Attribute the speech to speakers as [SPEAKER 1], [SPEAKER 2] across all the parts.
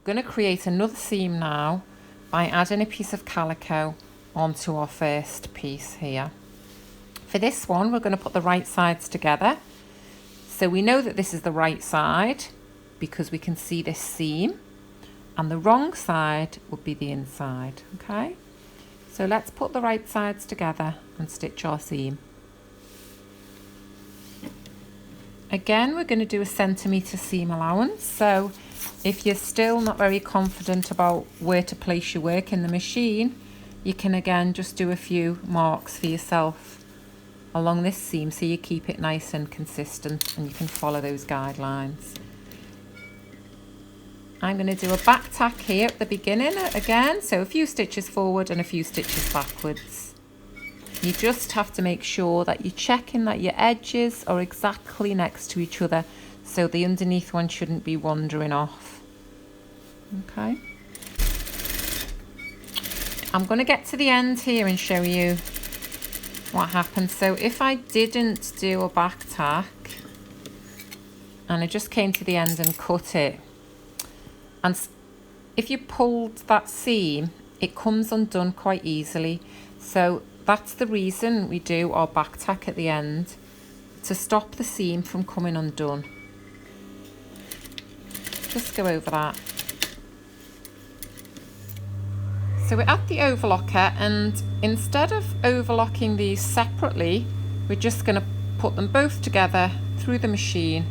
[SPEAKER 1] We're going to create another seam now by adding a piece of calico onto our first piece here. For this one, we're going to put the right sides together. So we know that this is the right side because we can see this seam, and the wrong side would be the inside, okay? So let's put the right sides together and stitch our seam. Again, we're going to do a centimetre seam allowance. So if you're still not very confident about where to place your work in the machine, you can again just do a few marks for yourself along this seam so you keep it nice and consistent and you can follow those guidelines. I'm going to do a back tack here at the beginning again, so a few stitches forward and a few stitches backwards. You just have to make sure that you're checking that your edges are exactly next to each other so the underneath one shouldn't be wandering off. Okay. I'm going to get to the end here and show you what happens. So if I didn't do a back tack and I just came to the end and cut it, and if you pulled that seam, it comes undone quite easily. So that's the reason we do our back tack at the end, to stop the seam from coming undone. Just go over that. So we're at the overlocker, and instead of overlocking these separately, we're just going to put them both together through the machine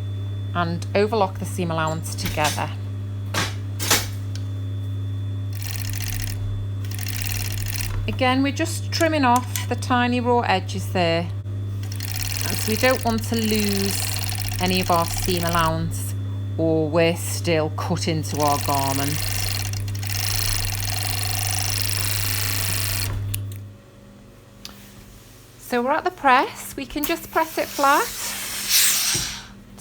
[SPEAKER 1] and overlock the seam allowance together. Again, we're just trimming off the tiny raw edges there, as we don't want to lose any of our seam allowance or we're still cut into our garment. So we're at the press. We can just press it flat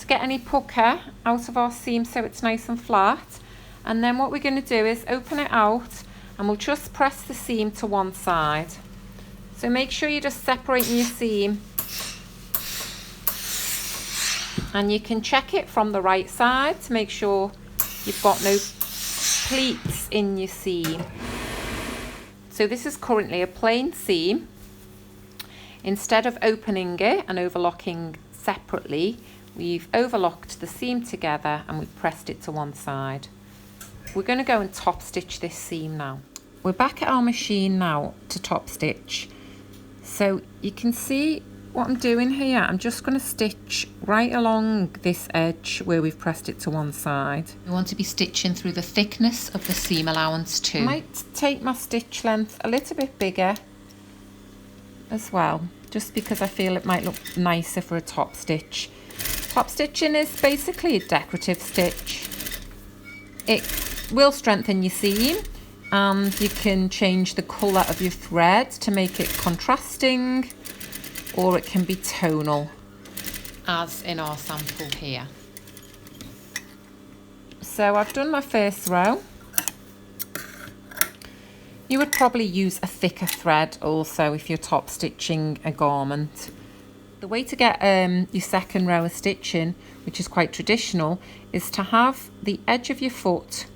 [SPEAKER 1] to get any pucker out of our seam so it's nice and flat. And then what we're going to do is open it out and we'll just press the seam to one side. So make sure you're just separating your seam, and you can check it from the right side to make sure you've got no pleats in your seam. So this is currently a plain seam. Instead of opening it and overlocking separately, we've overlocked the seam together and we've pressed it to one side. We're going to go and top stitch this seam now. We're back at our machine now to top stitch. So you can see what I'm doing here. I'm just going to stitch right along this edge where we've pressed it to one side. We want to be stitching through the thickness of the seam allowance too. I might take my stitch length a little bit bigger as well, just because I feel it might look nicer for a top stitch. Top stitching is basically a decorative stitch. It will strengthen your seam, and you can change the colour of your thread to make it contrasting, or it can be tonal, as in our sample here. So I've done my first row. You would probably use a thicker thread also if you're top stitching a garment. The way to get your second row of stitching, which is quite traditional, is to have the edge of your foot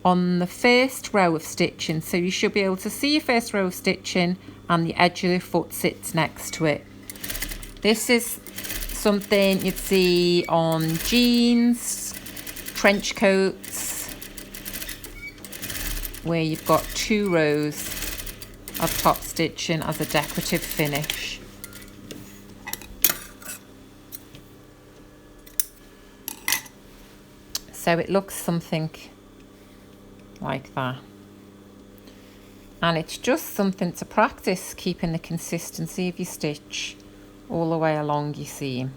[SPEAKER 1] on the first row of stitching. So you should be able to see your first row of stitching and the edge of your foot sits next to it. This is something you'd see on jeans, trench coats, where you've got two rows of top stitching as a decorative finish. So it looks something like that. And it's just something to practice, keeping the consistency of your stitch all the way along your seam.